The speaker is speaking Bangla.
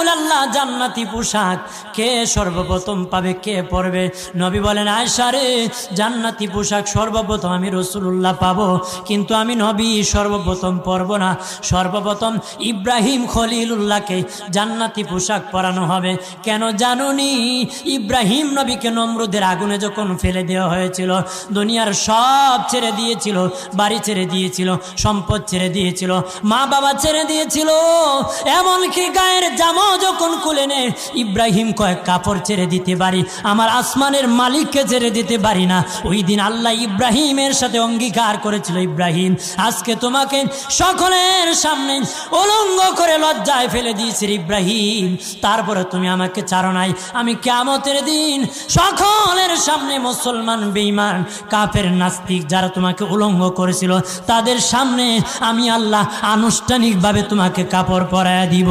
রাসূলুল্লাহ জান্নাতি পোশাক কে সর্বপ্রথম পাবে, কে পরবে? নবী বলেন, আয়েশা রে, জান্নাতি পোশাক সর্বপ্রথম আমি রাসূলুল্লাহ পাবো, কিন্তু আমি নবী সর্বপ্রথম পরব না। সর্বপ্রথম ইব্রাহিম খলিলুল্লাহকে জান্নাতি পোশাক পরানো হবে। কেন জানুনি? ইব্রাহিম নবীকে নমরুদের আগুনে যখন ফেলে দেওয়া হয়েছিল, দুনিয়ার সব ছেড়ে দিয়েছিল, বাড়ি ছেড়ে দিয়েছিল, সম্পদ ছেড়ে দিয়েছিল, মা বাবা ছেড়ে দিয়েছিল, এমনকি গায়ের জামাও যখন খুলে নেয়, ইব্রাহিম কয়েক কাপড় ছেড়ে দিতে পারি, আমার আসমানের মালিককে ছেড়ে দিতে পারি না। ওই দিন আল্লাহ ইব্রাহিমের সাথে অঙ্গীকার করেছিল, ইব্রাহিম আজকে তোমাকে সকলের সামনে উলঙ্গ করে লজ্জায় ফেলে দিয়েছি ইব্রাহিম, তারপরে তুমি আমাকে ছাড়ো নাই। আমি কিয়ামতের দিন সকলের সামনে মুসলমান, বেঈমান, কাফের, নাস্তিক যারা তোমাকে উলঙ্গ করেছিল তাদের সামনে আমি আল্লাহ আনুষ্ঠানিকভাবে তোমাকে কাপড় পরায়া দিব।